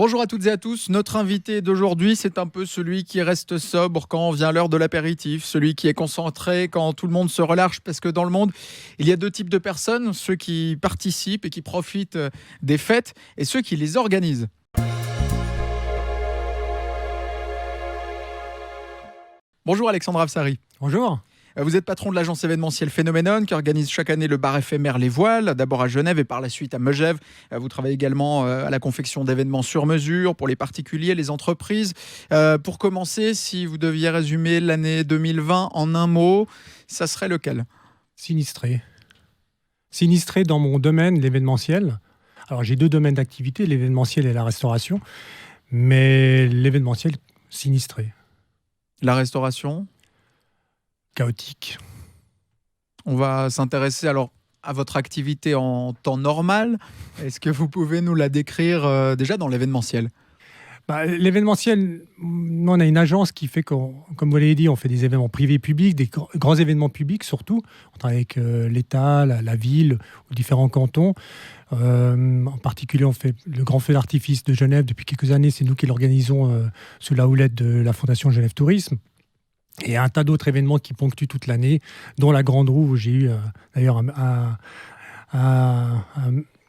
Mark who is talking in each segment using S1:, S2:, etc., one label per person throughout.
S1: Bonjour à toutes et à tous. Notre invité d'aujourd'hui, c'est un peu celui qui reste sobre quand vient l'heure de l'apéritif, celui qui est concentré quand tout le monde se relâche, parce que dans le monde, il y a deux types de personnes, ceux qui participent et qui profitent des fêtes et ceux qui les organisent. Bonjour Alexandre Afsari.
S2: Bonjour.
S1: Vous êtes patron de l'agence événementielle Phénoménon qui organise chaque année le bar éphémère Les Voiles, d'abord à Genève et par la suite à Megève. Vous travaillez également à la confection d'événements sur mesure pour les particuliers, les entreprises. Pour commencer, si vous deviez résumer l'année 2020 en un mot, ça serait lequel ?
S2: Sinistré. Sinistré dans mon domaine, l'événementiel. Alors j'ai deux domaines d'activité, l'événementiel et la restauration. Mais l'événementiel, sinistré.
S1: La restauration ?
S2: Chaotique.
S1: On va s'intéresser alors à votre activité en temps normal. Est-ce que vous pouvez nous la décrire déjà dans l'événementiel ?
S2: L'événementiel, nous, on a une agence qui fait, comme vous l'avez dit, on fait des événements privés et publics, des grands événements publics surtout. On travaille avec l'État, la ville, ou différents cantons. En particulier, on fait le Grand Feu d'artifice de Genève depuis quelques années. C'est nous qui l'organisons sous la houlette de la Fondation Genève Tourisme. Et un tas d'autres événements qui ponctuent toute l'année, dont la Grande Roue, où j'ai eu d'ailleurs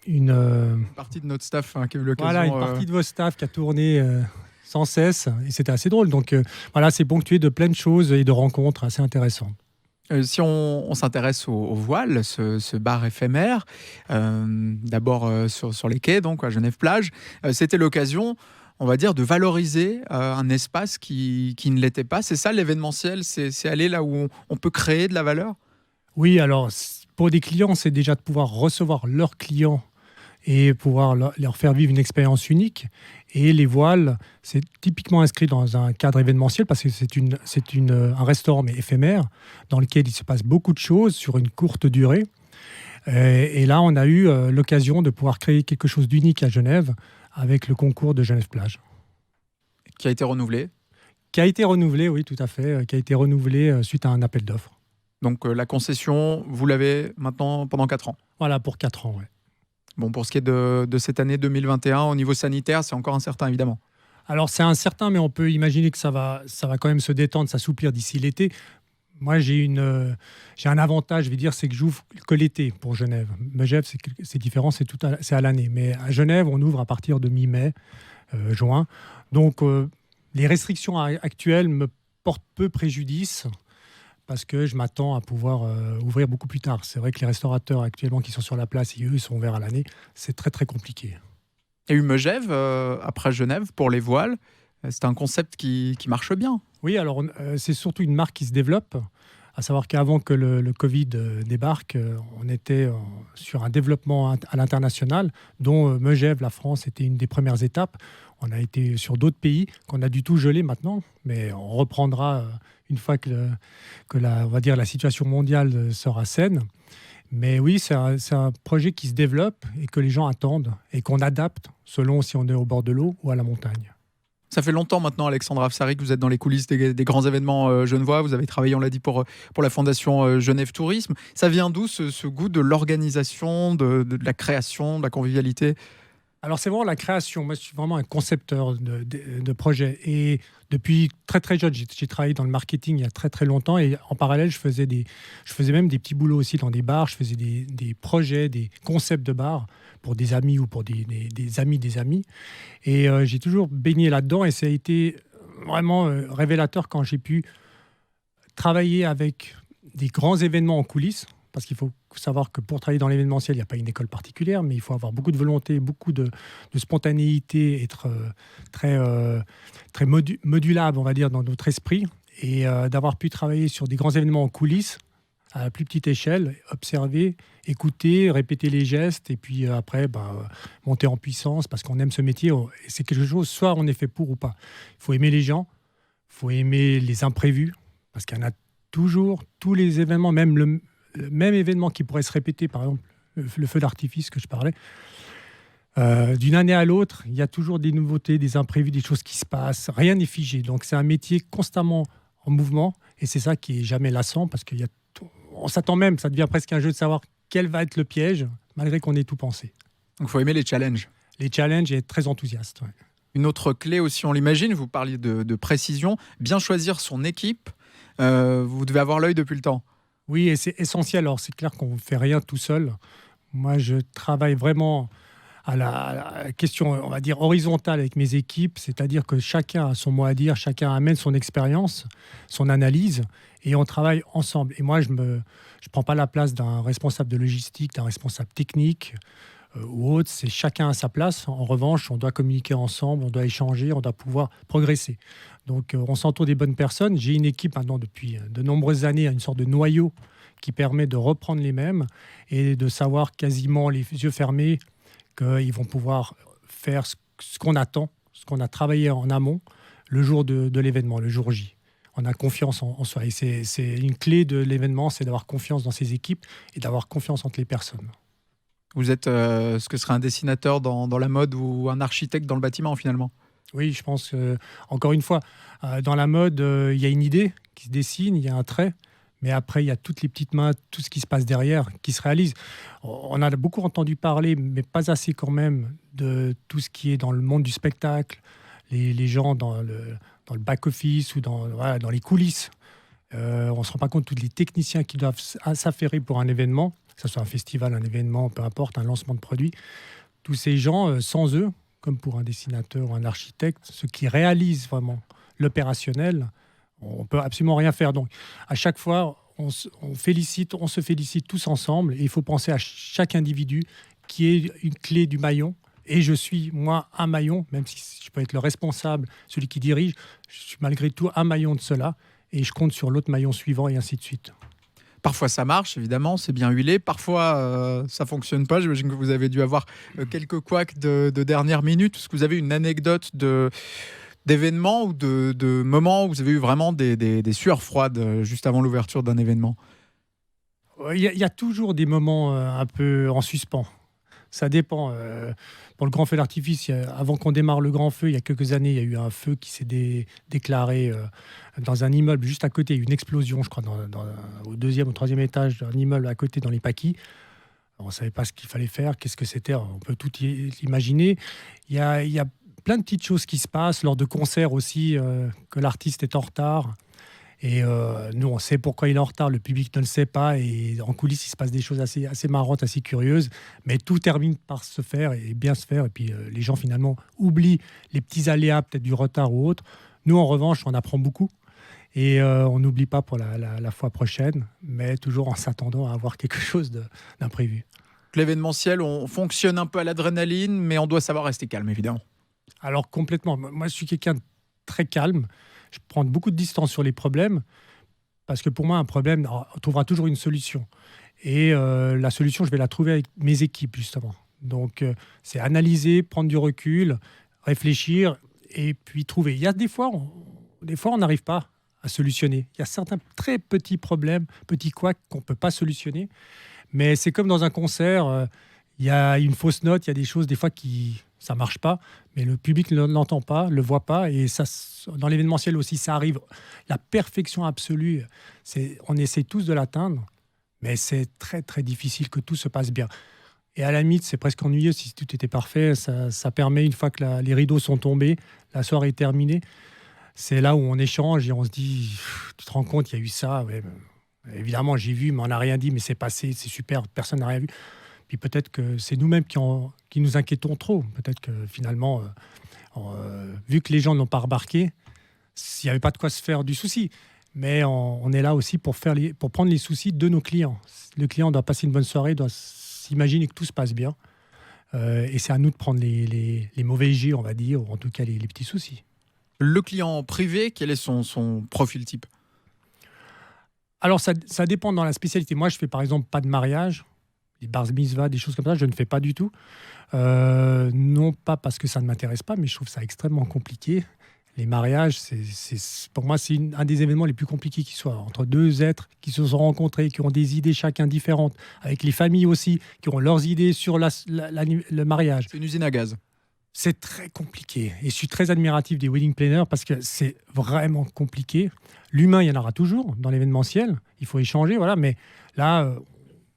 S2: une
S1: partie de notre staff qui a eu l'occasion...
S2: Voilà, une partie de vos staff qui a tourné sans cesse, et c'était assez drôle. Donc voilà, c'est ponctué de plein de choses et de rencontres assez intéressantes.
S1: Si on s'intéresse aux voiles, ce bar éphémère, d'abord sur les quais, donc à Genève-Plage, c'était l'occasion, on va dire, de valoriser un espace qui ne l'était pas. C'est ça l'événementiel, c'est aller là où on peut créer de la valeur ?
S2: Oui, alors pour des clients, c'est déjà de pouvoir recevoir leurs clients et pouvoir leur faire vivre une expérience unique. Et les voiles, c'est typiquement inscrit dans un cadre événementiel parce que c'est un restaurant mais éphémère dans lequel il se passe beaucoup de choses sur une courte durée. Et là, on a eu l'occasion de pouvoir créer quelque chose d'unique à Genève avec le concours de Genève-Plage.
S1: Qui a été renouvelé ?
S2: Qui a été renouvelé, oui, tout à fait. Qui a été renouvelé suite à un appel d'offres.
S1: Donc la concession, vous l'avez maintenant pendant 4 ans ?
S2: Voilà, pour 4 ans, oui.
S1: Bon, pour ce qui est de cette année 2021, au niveau sanitaire, c'est encore incertain, évidemment.
S2: Alors, c'est incertain, mais on peut imaginer que ça va quand même se détendre, s'assouplir d'ici l'été. Moi, j'ai un avantage, je vais dire, c'est que j'ouvre que l'été pour Genève. Megève, c'est différent, c'est à l'année. Mais à Genève, on ouvre à partir de mi-mai, juin. Donc, les restrictions actuelles me portent peu préjudice parce que je m'attends à pouvoir ouvrir beaucoup plus tard. C'est vrai que les restaurateurs actuellement qui sont sur la place, eux, ils sont ouverts à l'année. C'est très, très compliqué.
S1: Il y a eu Megève après Genève pour les voiles. C'est un concept qui marche bien.
S2: Oui, alors c'est surtout une marque qui se développe. À savoir qu'avant que le Covid débarque, on était sur un développement à l'international, dont Megève, la France, était une des premières étapes. On a été sur d'autres pays qu'on a du tout gelé maintenant, mais on reprendra une fois que on va dire, la situation mondiale sera saine. Mais oui, c'est un projet qui se développe et que les gens attendent et qu'on adapte selon si on est au bord de l'eau ou à la montagne.
S1: Ça fait longtemps maintenant, Alexandre Afsari, que vous êtes dans les coulisses des grands événements genevois. Vous avez travaillé, on l'a dit, pour la Fondation Genève Tourisme. Ça vient d'où ce goût de l'organisation, de la création, de la convivialité ?
S2: Alors, c'est vraiment la création. Moi, je suis vraiment un concepteur de projets. Et depuis très, très jeune, j'ai travaillé dans le marketing il y a très, très longtemps. Et en parallèle, je faisais même des petits boulots aussi dans des bars. Je faisais des projets, des concepts de bars pour des amis ou pour des amis des amis. Et j'ai toujours baigné là-dedans. Et ça a été vraiment révélateur quand j'ai pu travailler avec des grands événements en coulisses. Parce qu'il faut savoir que pour travailler dans l'événementiel, il n'y a pas une école particulière, mais il faut avoir beaucoup de volonté, beaucoup de spontanéité, être très, très modulable, on va dire, dans notre esprit. Et d'avoir pu travailler sur des grands événements en coulisses, à plus petite échelle, observer, écouter, répéter les gestes, et puis après, monter en puissance, parce qu'on aime ce métier. C'est quelque chose, soit on est fait pour ou pas. Il faut aimer les gens, il faut aimer les imprévus, parce qu'il y en a toujours, tous les événements, même le même événement qui pourrait se répéter, par exemple le feu d'artifice que je parlais, d'une année à l'autre, il y a toujours des nouveautés, des imprévus, des choses qui se passent. Rien n'est figé. Donc c'est un métier constamment en mouvement et c'est ça qui est jamais lassant parce on s'attend même, ça devient presque un jeu de savoir quel va être le piège malgré qu'on ait tout pensé.
S1: Donc il faut aimer les challenges.
S2: Les challenges et être très enthousiaste. Ouais.
S1: Une autre clé aussi, on l'imagine, vous parliez de précision, bien choisir son équipe. Vous devez avoir l'œil depuis le temps.
S2: Oui, et c'est essentiel. Alors, c'est clair qu'on ne fait rien tout seul. Moi, je travaille vraiment à la question, on va dire, horizontale avec mes équipes, c'est-à-dire que chacun a son mot à dire, chacun amène son expérience, son analyse, et on travaille ensemble. Et moi, je prends pas la place d'un responsable de logistique, d'un responsable technique ou autre, c'est chacun à sa place. En revanche, on doit communiquer ensemble, on doit échanger, on doit pouvoir progresser. Donc, on s'entoure des bonnes personnes. J'ai une équipe maintenant depuis de nombreuses années, une sorte de noyau qui permet de reprendre les mêmes et de savoir quasiment les yeux fermés qu'ils vont pouvoir faire ce qu'on attend, ce qu'on a travaillé en amont le jour de l'événement, le jour J. On a confiance en soi. Et c'est une clé de l'événement, c'est d'avoir confiance dans ses équipes et d'avoir confiance entre les personnes.
S1: Vous êtes ce que serait un dessinateur dans la mode ou un architecte dans le bâtiment, finalement.
S2: Oui, je pense que, encore une fois, dans la mode, il y a une idée qui se dessine, il y a un trait. Mais après, il y a toutes les petites mains, tout ce qui se passe derrière, qui se réalise. On a beaucoup entendu parler, mais pas assez quand même, de tout ce qui est dans le monde du spectacle, les gens dans le back-office ou dans les coulisses. On ne se rend pas compte de tous les techniciens qui doivent s'affairer pour un événement, que ce soit un festival, un événement, peu importe, un lancement de produit. Tous ces gens, sans eux, comme pour un dessinateur ou un architecte, ceux qui réalisent vraiment l'opérationnel, on ne peut absolument rien faire. Donc, à chaque fois, on se félicite tous ensemble. Et il faut penser à chaque individu qui est une clé du maillon. Et je suis, moi, un maillon, même si je peux être le responsable, celui qui dirige, je suis malgré tout un maillon de cela. Et je compte sur l'autre maillon suivant et ainsi de suite.
S1: Parfois ça marche, évidemment, c'est bien huilé. Parfois ça fonctionne pas. J'imagine que vous avez dû avoir quelques couacs de dernière minute. Est-ce que vous avez une anecdote d'événements ou de moments où vous avez eu vraiment des sueurs froides juste avant l'ouverture d'un événement?
S2: Il y a toujours des moments un peu en suspens. Ça dépend. Pour le grand feu d'artifice, avant qu'on démarre le grand feu, il y a quelques années, il y a eu un feu qui s'est déclaré dans un immeuble juste à côté. Il y a eu une explosion, je crois, au deuxième ou troisième étage d'un immeuble à côté, dans les Paquis. On ne savait pas ce qu'il fallait faire, qu'est-ce que c'était. On peut tout imaginer. Il y a plein de petites choses qui se passent lors de concerts aussi, que l'artiste est en retard. Et nous, on sait pourquoi il est en retard, le public ne le sait pas. Et en coulisses, il se passe des choses assez marrantes, assez curieuses. Mais tout termine par se faire et bien se faire. Et puis les gens, finalement, oublient les petits aléas, peut-être du retard ou autre. Nous, en revanche, on apprend beaucoup. Et on n'oublie pas pour la fois prochaine, mais toujours en s'attendant à avoir quelque chose d'imprévu.
S1: L'événementiel, on fonctionne un peu à l'adrénaline, mais on doit savoir rester calme, évidemment.
S2: Alors, complètement. Moi, je suis quelqu'un de très calme. Je prends beaucoup de distance sur les problèmes, parce que pour moi, un problème, on trouvera toujours une solution. Et la solution, je vais la trouver avec mes équipes, justement. Donc, c'est analyser, prendre du recul, réfléchir, et puis trouver. Il y a des fois, on n'arrive pas à solutionner. Il y a certains très petits problèmes, petits couacs qu'on ne peut pas solutionner. Mais c'est comme dans un concert, il y a une fausse note, il y a des choses, des fois, ça ne marche pas, mais le public ne l'entend pas, ne le voit pas. Et ça, dans l'événementiel aussi, ça arrive. La perfection absolue, on essaie tous de l'atteindre, mais c'est très, très difficile que tout se passe bien. Et à la limite, c'est presque ennuyeux si tout était parfait. Ça permet, une fois que les rideaux sont tombés, la soirée est terminée, c'est là où on échange et on se dit, tu te rends compte, il y a eu ça. Ouais, évidemment, j'ai vu, mais on n'a rien dit, mais c'est passé, c'est super, personne n'a rien vu. Puis peut-être que c'est nous-mêmes qui nous inquiétons trop. Peut-être que finalement, vu que les gens n'ont pas remarqué, s'il n'y avait pas de quoi se faire du souci. Mais on est là aussi pour prendre les soucis de nos clients. Le client doit passer une bonne soirée, doit s'imaginer que tout se passe bien. Et c'est à nous de prendre les mauvais jets, on va dire, ou en tout cas les petits soucis.
S1: Le client privé, quel est son profil type?
S2: Alors, ça dépend dans la spécialité. Moi, je fais par exemple pas de mariage, les bar mitzvahs, des choses comme ça, je ne fais pas du tout. Non pas parce que ça ne m'intéresse pas, mais je trouve ça extrêmement compliqué. Les mariages, pour moi, c'est un des événements les plus compliqués qui soient. Entre deux êtres qui se sont rencontrés, qui ont des idées chacun différentes, avec les familles aussi, qui ont leurs idées sur le mariage.
S1: C'est une usine à gaz.
S2: C'est très compliqué. Et je suis très admiratif des wedding planners parce que c'est vraiment compliqué. L'humain, il y en aura toujours dans l'événementiel. Il faut échanger, voilà. Mais là,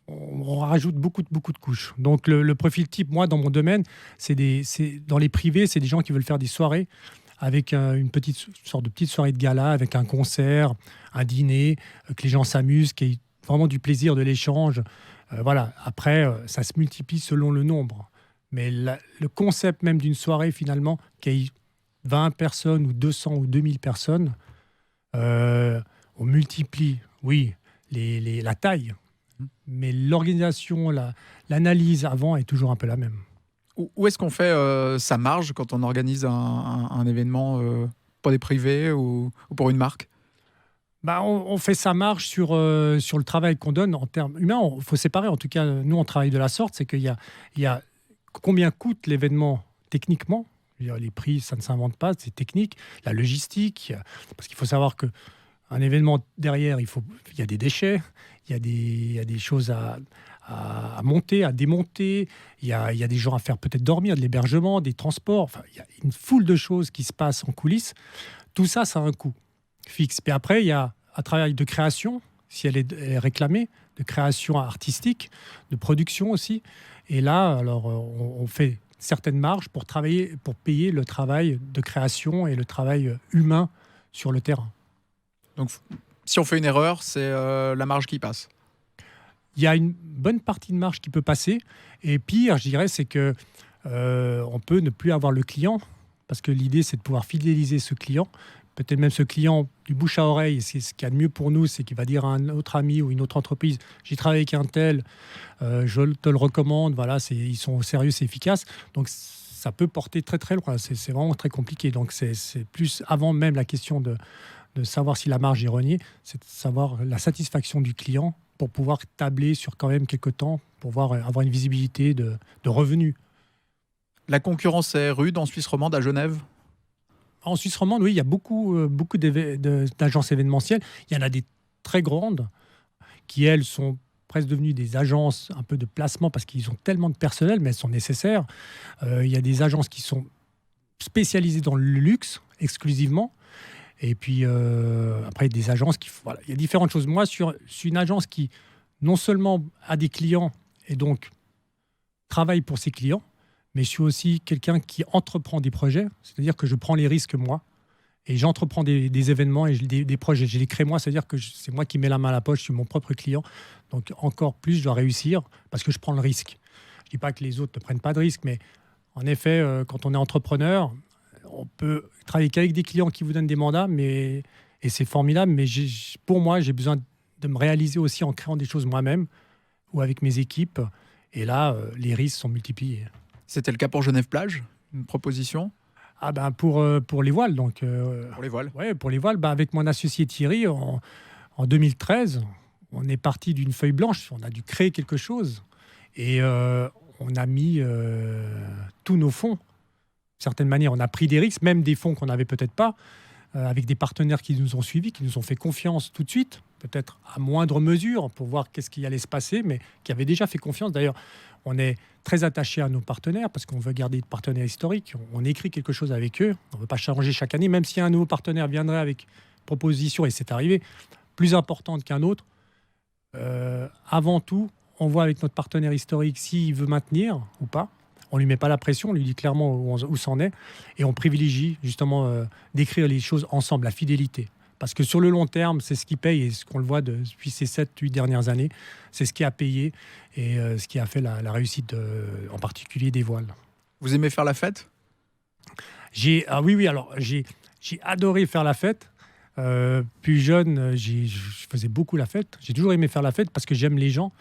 S2: on rajoute beaucoup de couches. Donc le profil type, moi, dans mon domaine, dans les privés, c'est des gens qui veulent faire des soirées avec une sorte de petite soirée de gala, avec un concert, un dîner, que les gens s'amusent, qu'il y ait vraiment du plaisir, de l'échange. Voilà. Après, ça se multiplie selon le nombre. Mais le concept même d'une soirée, finalement, qu'il y ait 20 personnes ou 200 ou 2000 personnes, on multiplie, oui, la taille. Mais l'organisation, l'analyse avant est toujours un peu la même.
S1: Où est-ce qu'on fait sa marge quand on organise un événement pour des privés ou pour une marque?
S2: On fait sa marge sur le travail qu'on donne en termes humains. Il faut séparer, en tout cas, nous, on travaille de la sorte, c'est qu'il y a combien coûte l'événement techniquement. Je veux dire, les prix, ça ne s'invente pas, c'est technique. La logistique, parce qu'il faut savoir qu'un événement derrière, il y a des déchets, il y a des choses à monter, à démonter, il y a des gens à faire peut-être dormir, de l'hébergement, des transports. Enfin, il y a une foule de choses qui se passent en coulisses. Tout ça, ça a un coût fixe. Puis après, il y a un travail de création, si elle est réclamée, de création artistique, de production aussi. Et là, alors, on fait certaines marges pour payer le travail de création et le travail humain sur le terrain.
S1: Donc, si on fait une erreur, c'est la marge qui passe.
S2: Il y a une bonne partie de marge qui peut passer. Et pire, je dirais, c'est que on peut ne plus avoir le client, parce que l'idée, c'est de pouvoir fidéliser ce client. Peut-être même ce client du bouche à oreille. C'est ce qu'il y a de mieux pour nous, c'est qu'il va dire à un autre ami ou une autre entreprise, j'ai travaillé avec un tel, je te le recommande. Voilà, ils sont sérieux, c'est efficace. Donc ça peut porter très très loin. C'est vraiment très compliqué. Donc c'est plus avant même la question de savoir si la marge est reniée, c'est de savoir la satisfaction du client pour pouvoir tabler sur quand même quelques temps, pour avoir une visibilité de revenus.
S1: La concurrence est rude en Suisse romande, à Genève?
S2: En Suisse romande, oui, il y a beaucoup d'agences événementielles. Il y en a des très grandes qui, elles, sont presque devenues des agences un peu de placement parce qu'ils ont tellement de personnel, mais elles sont nécessaires. Il y a des agences qui sont spécialisées dans le luxe exclusivement. Et puis, après, des agences qui... Voilà, il y a différentes choses. Moi, je suis une agence qui, non seulement a des clients et donc travaille pour ses clients, mais je suis aussi quelqu'un qui entreprend des projets, c'est-à-dire que je prends les risques moi, et j'entreprends des événements et des projets. Je les crée moi, c'est-à-dire que c'est moi qui mets la main à la poche, je suis mon propre client. Donc encore plus, je dois réussir parce que je prends le risque. Je ne dis pas que les autres ne prennent pas de risque, mais en effet, quand on est entrepreneur, on peut travailler qu'avec des clients qui vous donnent des mandats, et c'est formidable, mais pour moi, j'ai besoin de me réaliser aussi en créant des choses moi-même ou avec mes équipes. Et là, les risques sont multipliés.
S1: C'était le cas pour Genève Plage, une proposition?
S2: Pour les voiles. Donc,
S1: pour les voiles?
S2: Oui, pour les voiles. Avec mon associé Thierry, en 2013, on est parti d'une feuille blanche. On a dû créer quelque chose. Et on a mis tous nos fonds. D'une certaine manière, on a pris des risques, même des fonds qu'on n'avait peut-être pas, avec des partenaires qui nous ont suivis, qui nous ont fait confiance tout de suite, peut-être à moindre mesure, pour voir qu'est-ce qui allait se passer, mais qui avaient déjà fait confiance. D'ailleurs, on est très attaché à nos partenaires parce qu'on veut garder des partenaires historiques. On écrit quelque chose avec eux. On ne veut pas changer chaque année, même si un nouveau partenaire viendrait avec une proposition, et c'est arrivé, plus importante qu'un autre. Avant tout, on voit avec notre partenaire historique s'il veut maintenir ou pas. On ne lui met pas la pression, on lui dit clairement où c'en est. Et on privilégie justement d'écrire les choses ensemble, la fidélité. Parce que sur le long terme, c'est ce qui paye, et ce qu'on le voit depuis ces 7-8 dernières années, c'est ce qui a payé et ce qui a fait la réussite, en particulier des voiles.
S1: Vous aimez faire la fête?
S2: Oui, alors j'ai adoré faire la fête. Plus jeune, je faisais beaucoup la fête. J'ai toujours aimé faire la fête parce que j'aime les gens,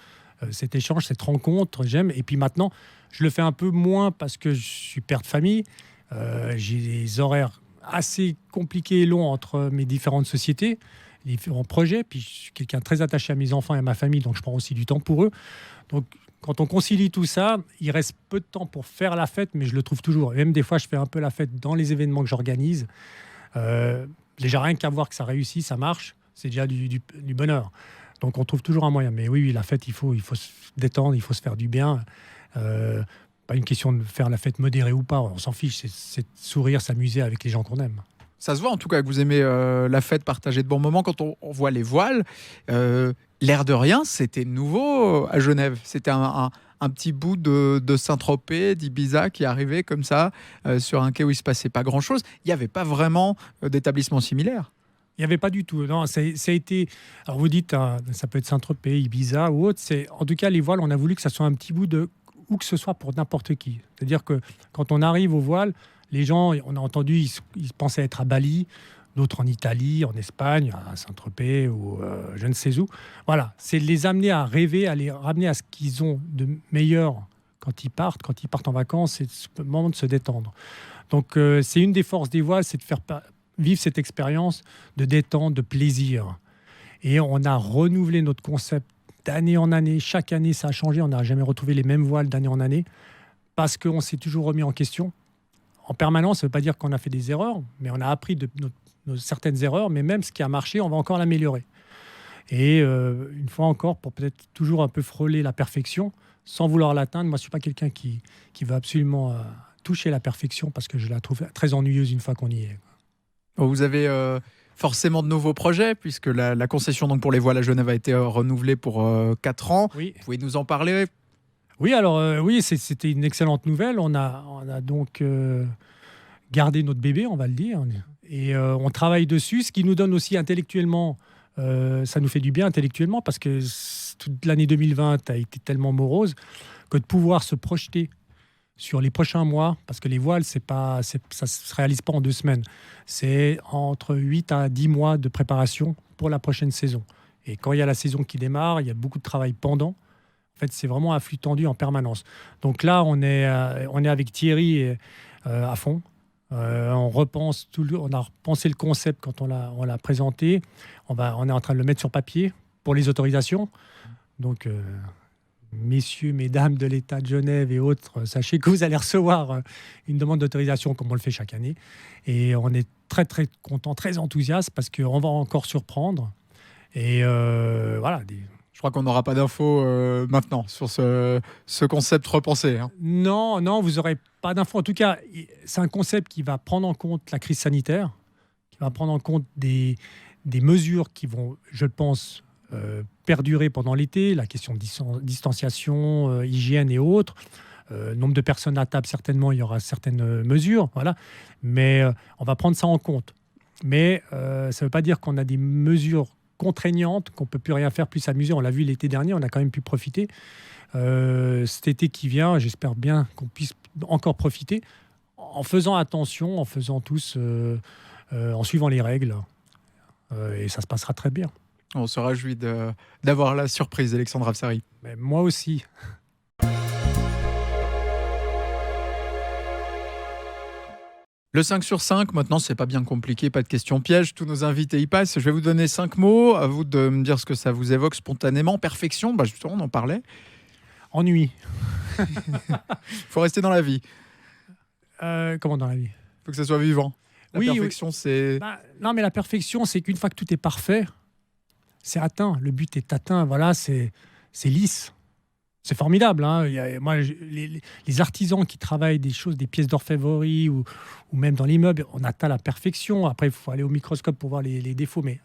S2: cet échange, cette rencontre, j'aime. Et puis maintenant, je le fais un peu moins parce que je suis père de famille. J'ai des horaires assez compliqué et long entre mes différentes sociétés, les différents projets. Puis je suis quelqu'un très attaché à mes enfants et à ma famille, donc je prends aussi du temps pour eux. Donc quand on concilie tout ça, il reste peu de temps pour faire la fête, mais je le trouve toujours. Et même des fois, je fais un peu la fête dans les événements que j'organise. Déjà rien qu'à voir que ça réussit, ça marche, c'est déjà du bonheur. Donc on trouve toujours un moyen. Mais oui, la fête, il faut se détendre, il faut se faire du bien. Pas une question de faire la fête modérée ou pas, on s'en fiche, c'est de sourire, s'amuser avec les gens qu'on aime.
S1: Ça se voit en tout cas que vous aimez la fête, partager de bons moments. Quand on voit les voiles, l'air de rien, c'était nouveau à Genève. C'était un petit bout de Saint-Tropez, d'Ibiza qui arrivait comme ça sur un quai où il se passait pas grand-chose. Il n'y avait pas vraiment d'établissement similaire.
S2: Il n'y avait pas du tout. Non, ça a été. Alors vous dites, ça peut être Saint-Tropez, Ibiza ou autre. En tout cas, les voiles, on a voulu que ça soit un petit bout de où que ce soit pour n'importe qui. C'est-à-dire que quand on arrive aux voiles, les gens, on a entendu, ils pensaient être à Bali, d'autres en Italie, en Espagne, à Saint-Tropez ou je ne sais où. Voilà, c'est de les amener à rêver, à les ramener à ce qu'ils ont de meilleur quand ils partent en vacances, c'est le moment de se détendre. Donc c'est une des forces des voiles, c'est de faire vivre cette expérience de détente, de plaisir. Et on a renouvelé notre concept d'année en année. Chaque année, ça a changé. On n'a jamais retrouvé les mêmes voiles d'année en année parce qu'on s'est toujours remis en question. En permanence, ça ne veut pas dire qu'on a fait des erreurs, mais on a appris de certaines erreurs. Mais même ce qui a marché, on va encore l'améliorer. Et une fois encore, pour peut-être toujours un peu frôler la perfection, sans vouloir l'atteindre. Moi, je ne suis pas quelqu'un qui veut absolument toucher la perfection parce que je la trouve très ennuyeuse une fois qu'on y est.
S1: Vous avez forcément de nouveaux projets, puisque la concession donc, pour les voiles à Genève a été renouvelée pour 4 ans.
S2: Oui.
S1: Vous pouvez nous en parler?
S2: Oui, alors oui, c'était une excellente nouvelle. On a donc gardé notre bébé, on va le dire, et on travaille dessus, ce qui nous donne aussi intellectuellement, ça nous fait du bien intellectuellement, parce que toute l'année 2020 a été tellement morose que de pouvoir se projeter sur les prochains mois, parce que les voiles, ça ne se réalise pas en 2 semaines. C'est entre 8 à 10 mois de préparation pour la prochaine saison. Et quand il y a la saison qui démarre, il y a beaucoup de travail pendant. En fait, c'est vraiment un flux tendu en permanence. Donc là, on est avec Thierry à fond. On a repensé le concept quand on l'a présenté. On est en train de le mettre sur papier pour les autorisations. Donc... messieurs, mesdames de l'État de Genève et autres, sachez que vous allez recevoir une demande d'autorisation comme on le fait chaque année. Et on est très, très content, très enthousiaste parce qu'on va encore surprendre. Et voilà.
S1: Je crois qu'on n'aura pas d'infos maintenant sur ce concept repensé. Hein.
S2: Non, vous n'aurez pas d'infos. En tout cas, c'est un concept qui va prendre en compte la crise sanitaire, qui va prendre en compte des mesures qui vont, je pense, perdurer pendant l'été, la question de distanciation, hygiène et autres. Nombre de personnes à table, certainement, il y aura certaines mesures, voilà. Mais on va prendre ça en compte. Mais ça ne veut pas dire qu'on a des mesures contraignantes, qu'on ne peut plus rien faire, plus s'amuser. On l'a vu l'été dernier, on a quand même pu profiter. Cet été qui vient, j'espère bien qu'on puisse encore profiter en faisant attention, en faisant tous, en suivant les règles. Et ça se passera très bien.
S1: On se réjouit d'avoir la surprise, Alexandre Afsari.
S2: Mais moi aussi.
S1: Le 5 sur 5, maintenant, c'est pas bien compliqué, pas de questions pièges. Tous nos invités y passent. Je vais vous donner 5 mots. À vous de me dire ce que ça vous évoque spontanément. Perfection, justement, on en parlait.
S2: Ennui.
S1: Il faut rester dans la vie.
S2: Comment dans la vie?
S1: Il faut que ça soit vivant. La perfection,
S2: oui.
S1: c'est...
S2: Non, mais la perfection, c'est qu'une fois que tout est parfait, c'est atteint. Le but est atteint. Voilà, c'est lisse. C'est formidable. Hein. Les artisans qui travaillent des choses, des pièces d'orfèvrerie ou même dans l'immeuble, on atteint la perfection. Après, il faut aller au microscope pour voir les défauts. Mais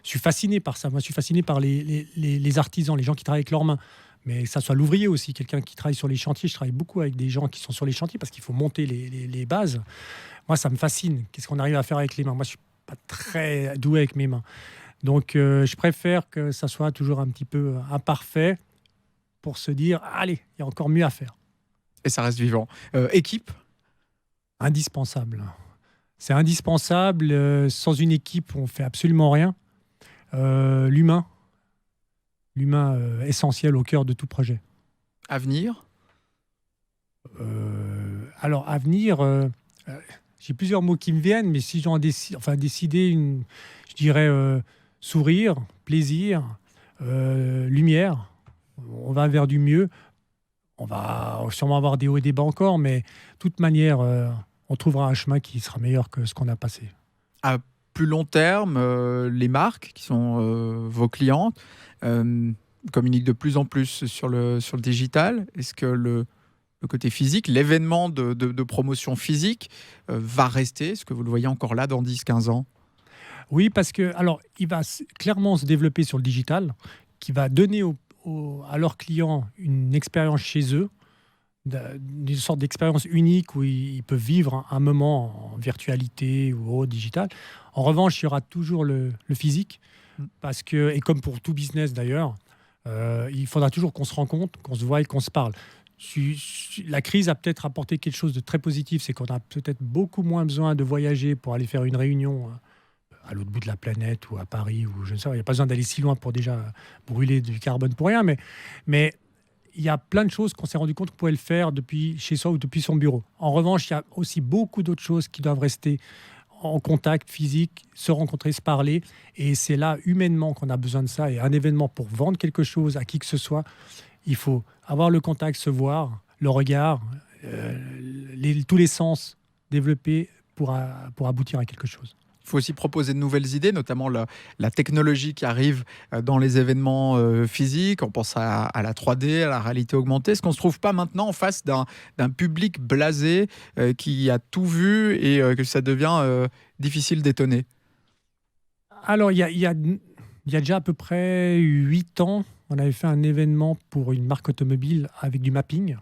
S2: je suis fasciné par ça. Moi, je suis fasciné par les artisans, les gens qui travaillent avec leurs mains. Mais que ça soit l'ouvrier aussi, quelqu'un qui travaille sur les chantiers. Je travaille beaucoup avec des gens qui sont sur les chantiers parce qu'il faut monter les bases. Moi, ça me fascine. Qu'est-ce qu'on arrive à faire avec les mains? Moi, je suis pas très doué avec mes mains. Donc, je préfère que ça soit toujours un petit peu imparfait pour se dire, allez, il y a encore mieux à faire.
S1: Et ça reste vivant. Équipe?
S2: Indispensable. C'est indispensable. Sans une équipe, on ne fait absolument rien. L'humain essentiel au cœur de tout projet.
S1: Avenir?
S2: Alors, avenir, j'ai plusieurs mots qui me viennent, mais si j'en décider, je dirais sourire, plaisir, lumière. On va vers du mieux. On va sûrement avoir des hauts et des bas encore, mais de toute manière, on trouvera un chemin qui sera meilleur que ce qu'on a passé.
S1: À plus long terme, les marques qui sont vos clientes communiquent de plus en plus sur le digital. Est-ce que le le côté physique, l'événement de promotion physique va rester. Est-ce que vous le voyez encore là dans 10-15 ans?
S2: Oui, parce que alors il va clairement se développer sur le digital, qui va donner à leurs clients une expérience chez eux, une sorte d'expérience unique où ils peuvent vivre un moment en virtualité ou au digital. En revanche, il y aura toujours le physique, parce que, et comme pour tout business d'ailleurs, il faudra toujours qu'on se rencontre, qu'on se voie et qu'on se parle. La crise a peut-être apporté quelque chose de très positif, c'est qu'on a peut-être beaucoup moins besoin de voyager pour aller faire une réunion à l'autre bout de la planète ou à Paris, ou je ne sais pas, il n'y a pas besoin d'aller si loin pour déjà brûler du carbone pour rien, mais il y a plein de choses qu'on s'est rendu compte qu'on pouvait le faire depuis chez soi ou depuis son bureau. En revanche, il y a aussi beaucoup d'autres choses qui doivent rester en contact physique, se rencontrer, se parler. Et c'est là, humainement, qu'on a besoin de ça. Et un événement, pour vendre quelque chose à qui que ce soit, il faut avoir le contact, se voir, le regard, tous les sens développés pour aboutir à quelque chose.
S1: Il faut aussi proposer de nouvelles idées, notamment la technologie qui arrive dans les événements physiques. On pense à la 3D, à la réalité augmentée. Est-ce qu'on ne se trouve pas maintenant en face d'un public blasé qui a tout vu et que ça devient difficile d'étonner?
S2: Alors, il y a déjà à peu près 8 ans, on avait fait un événement pour une marque automobile avec du mapping,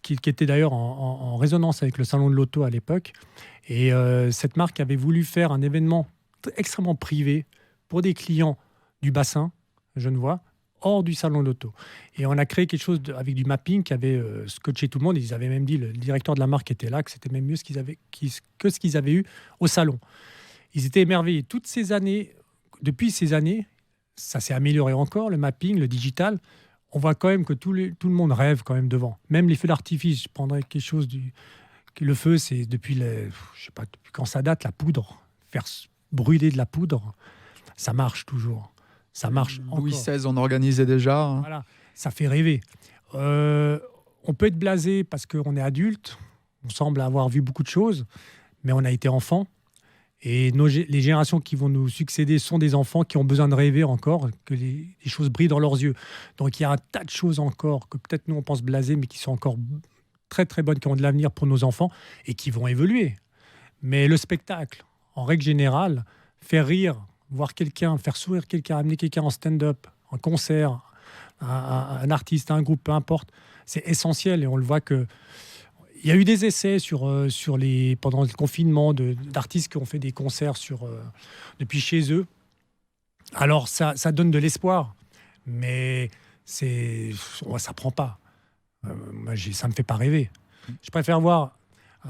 S2: qui était d'ailleurs en résonance avec le salon de l'auto à l'époque. Et cette marque avait voulu faire un événement extrêmement privé pour des clients du bassin genevois, hors du salon de l'auto. Et on a créé quelque chose avec du mapping qui avait scotché tout le monde. Ils avaient même dit, le directeur de la marque était là, que c'était même mieux que ce qu'ils avaient eu au salon. Ils étaient émerveillés. Depuis ces années, ça s'est amélioré encore, le mapping, le digital. On voit quand même que tout le monde rêve quand même devant. Même les feux d'artifice, je prendrais quelque chose le feu, c'est depuis je sais pas depuis quand ça date, la poudre. Faire brûler de la poudre, ça marche toujours. Ça marche encore.
S1: Louis XVI en organisait déjà. Hein.
S2: Voilà, ça fait rêver. On peut être blasé parce qu'on est adulte, on semble avoir vu beaucoup de choses, mais on a été enfant. Et les générations qui vont nous succéder sont des enfants qui ont besoin de rêver encore, que les choses brillent dans leurs yeux. Donc il y a un tas de choses encore que peut-être nous on pense blasées, mais qui sont encore très très bonnes, qui ont de l'avenir pour nos enfants et qui vont évoluer. Mais le spectacle, en règle générale, faire rire, voir quelqu'un, faire sourire quelqu'un, amener quelqu'un en stand-up, en concert, un artiste, un groupe, peu importe, c'est essentiel. Et on le voit que il y a eu des essais pendant le confinement d'artistes qui ont fait des concerts depuis chez eux. Alors ça donne de l'espoir, mais ça prend pas. Ça me fait pas rêver. Je préfère voir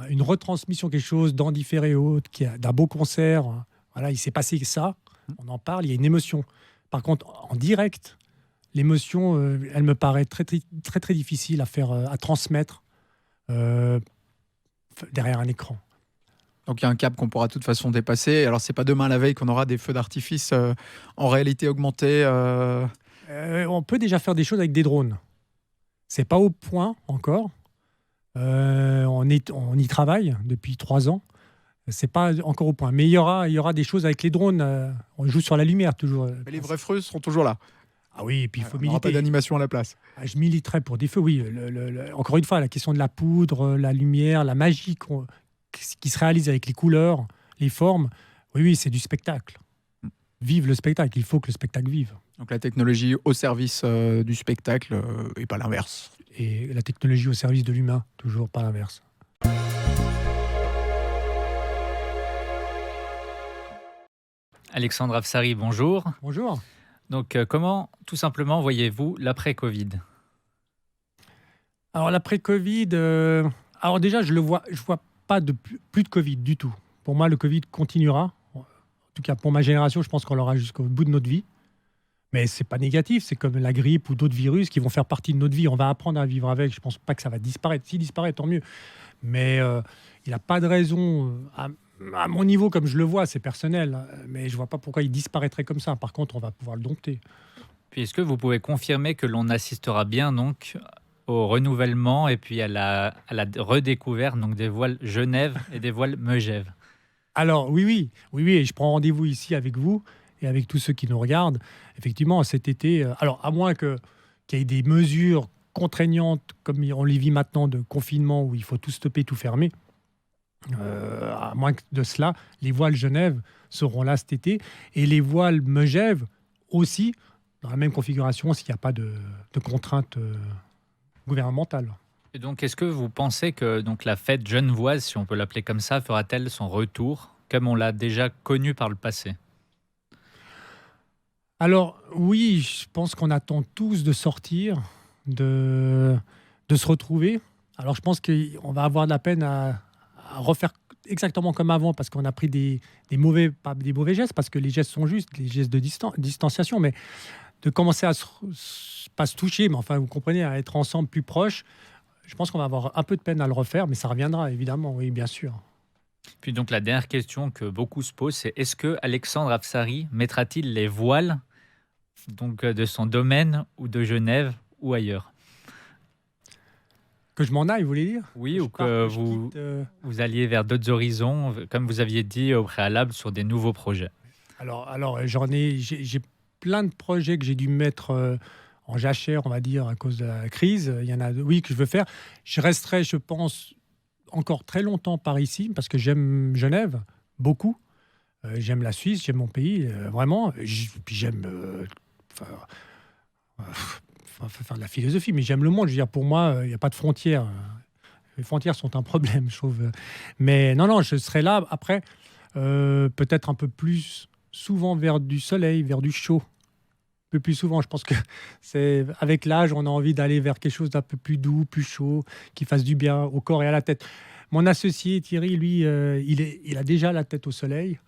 S2: une retransmission, quelque chose d'en différé ou autre, d'un beau concert. Voilà, il s'est passé ça, on en parle, il y a une émotion. Par contre, en direct, l'émotion, elle me paraît très, très, très, très difficile à transmettre derrière un écran.
S1: Donc il y a un cap qu'on pourra de toute façon dépasser. Alors c'est pas demain la veille qu'on aura des feux d'artifice en réalité augmentée.
S2: On peut déjà faire des choses avec des drones. C'est pas au point encore. On y travaille depuis 3 ans. C'est pas encore au point. Mais il y aura des choses avec les drones. On joue sur la lumière toujours.
S1: Mais les vrais feux seront toujours là.
S2: Ah oui, et puis il faut militer.
S1: Il n'y aura pas d'animation à la place.
S2: Je militerai pour des feux, oui. Encore une fois, la question de la poudre, la lumière, la magie qui se réalise avec les couleurs, les formes. Oui, c'est du spectacle. Vive le spectacle. Il faut que le spectacle vive.
S1: Donc la technologie au service du spectacle et pas l'inverse.
S2: Et la technologie au service de l'humain, toujours pas l'inverse.
S3: Alexandre Afsari, bonjour.
S2: Bonjour.
S3: Donc, comment, tout simplement, voyez-vous l'après-Covid ?
S2: Alors, l'après-Covid, alors déjà, je vois pas plus de Covid du tout. Pour moi, le Covid continuera. En tout cas, pour ma génération, je pense qu'on l'aura jusqu'au bout de notre vie. Mais c'est pas négatif, c'est comme la grippe ou d'autres virus qui vont faire partie de notre vie. On va apprendre à vivre avec. Je pense pas que ça va disparaître. S'il disparaît, tant mieux. Mais il n'a pas de raison, à mon niveau, comme je le vois, c'est personnel. Mais je vois pas pourquoi il disparaîtrait comme ça. Par contre, on va pouvoir le dompter.
S3: Puis, est-ce que vous pouvez confirmer que l'on assistera bien donc au renouvellement et puis à la redécouverte donc des voiles Genève et des voiles Megève ?
S2: Alors oui, et je prends rendez-vous ici avec vous et avec tous ceux qui nous regardent. Effectivement, cet été, alors à moins qu'il y ait des mesures contraignantes comme on les vit maintenant de confinement où il faut tout stopper, tout fermer. À moins de cela, les voiles Genève seront là cet été et les voiles Megève aussi dans la même configuration s'il n'y a pas de contraintes gouvernementales.
S3: Et donc, est-ce que vous pensez que donc, la fête genevoise, si on peut l'appeler comme ça, fera-t-elle son retour comme on l'a déjà connu par le passé?
S2: Alors oui, je pense qu'on attend tous de sortir, de se retrouver. Alors je pense qu'on va avoir de la peine à refaire exactement comme avant parce qu'on a pris pas des mauvais gestes, parce que les gestes sont justes, les gestes de distanciation, mais de commencer à pas se toucher, mais enfin vous comprenez, à être ensemble plus proches. Je pense qu'on va avoir un peu de peine à le refaire, mais ça reviendra évidemment, oui, bien sûr.
S3: Puis donc la dernière question que beaucoup se posent, c'est est-ce que Alexandre Afsari mettra-t-il les voiles donc, de son domaine ou de Genève ou ailleurs?
S2: Que je m'en aille, vous voulez dire?
S3: Oui, ou que vous alliez vers d'autres horizons, comme vous aviez dit au préalable, sur des nouveaux projets.
S2: Alors j'ai plein de projets que j'ai dû mettre en jachère, on va dire, à cause de la crise. Il y en a, oui, que je veux faire. Je resterai, je pense, encore très longtemps par ici, parce que j'aime Genève beaucoup. J'aime la Suisse, j'aime mon pays, vraiment. Puis j'aime faire de la philosophie, mais j'aime le monde. Je veux dire, pour moi, il n'y a pas de frontières. Les frontières sont un problème, je trouve. Mais non, je serai là, après, peut-être un peu plus souvent vers du soleil, vers du chaud. Un peu plus souvent, je pense que c'est avec l'âge, on a envie d'aller vers quelque chose d'un peu plus doux, plus chaud, qui fasse du bien au corps et à la tête. Mon associé Thierry, lui, il a déjà la tête au soleil.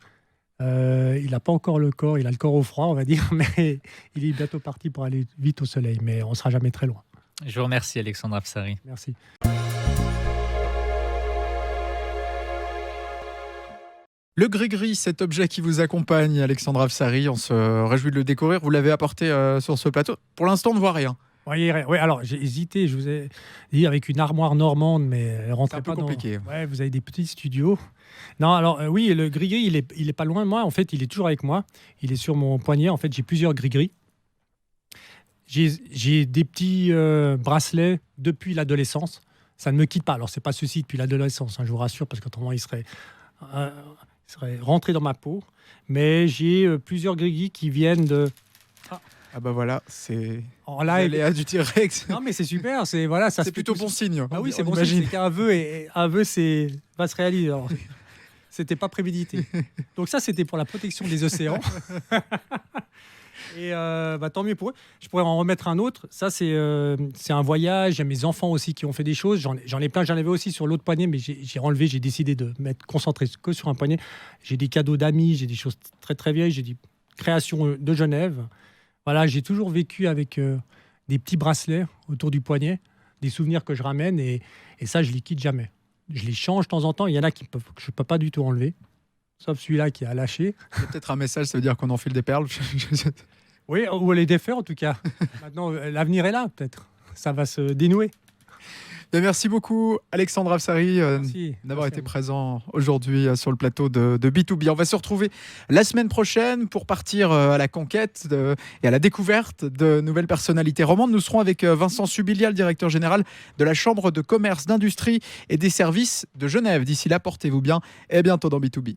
S2: Il n'a pas encore le corps, il a le corps au froid, on va dire, mais il est bientôt parti pour aller vite au soleil, mais on ne sera jamais très loin.
S3: Je vous remercie, Alexandre Afsari.
S2: Merci.
S1: Le gris-gris, cet objet qui vous accompagne, Alexandre Afsari, on se réjouit de le découvrir. Vous l'avez apporté sur ce plateau. Pour l'instant, on ne voit rien.
S2: Oui, alors j'ai hésité, je vous ai dit avec une armoire normande, mais elle rentrait pas dans...
S1: compliqué.
S2: Ouais, vous avez des petits studios. Non, alors oui, le gris-gris, il est pas loin de moi. En fait, il est toujours avec moi. Il est sur mon poignet. En fait, j'ai plusieurs gris-gris. J'ai des petits bracelets depuis l'adolescence. Ça ne me quitte pas. Alors, c'est pas ceci depuis l'adolescence, hein, je vous rassure, parce qu'autrement, il serait rentré dans ma peau. Mais j'ai plusieurs gris-gris qui viennent de...
S1: Ah bah voilà, c'est
S2: en live.
S1: l'aléa du T-Rex.
S2: Non mais c'est super, c'est voilà, ça
S1: C'est plutôt bon signe.
S2: Ah oui, c'est
S1: on
S2: bon signe, c'est qu'un vœu et un vœu c'est va se réaliser. Alors, c'était pas prémédité. Donc ça c'était pour la protection des océans. Et tant mieux pour eux. Je pourrais en remettre un autre. Ça c'est un voyage. Il y a mes enfants aussi qui ont fait des choses. J'en ai plein. J'en avais aussi sur l'autre poignet, mais j'ai enlevé. J'ai décidé de mettre concentré que sur un poignet. J'ai des cadeaux d'amis. J'ai des choses très très vieilles. J'ai des créations de Genève. Voilà, j'ai toujours vécu avec des petits bracelets autour du poignet, des souvenirs que je ramène et ça, je les quitte jamais. Je les change de temps en temps. Il y en a que je ne peux pas du tout enlever, sauf celui-là qui a lâché.
S1: C'est peut-être un message, ça veut dire qu'on enfile des perles.
S2: Oui, ou les défaire en tout cas. Maintenant, l'avenir est là, peut-être. Ça va se dénouer.
S1: Bien, merci beaucoup, Alexandre Afsari, d'avoir été présent aujourd'hui sur le plateau de B2B. On va se retrouver la semaine prochaine pour partir à la conquête et à la découverte de nouvelles personnalités romandes. Nous serons avec Vincent Subilia, le directeur général de la Chambre de commerce, d'industrie et des services de Genève. D'ici là, portez-vous bien et à bientôt dans B2B.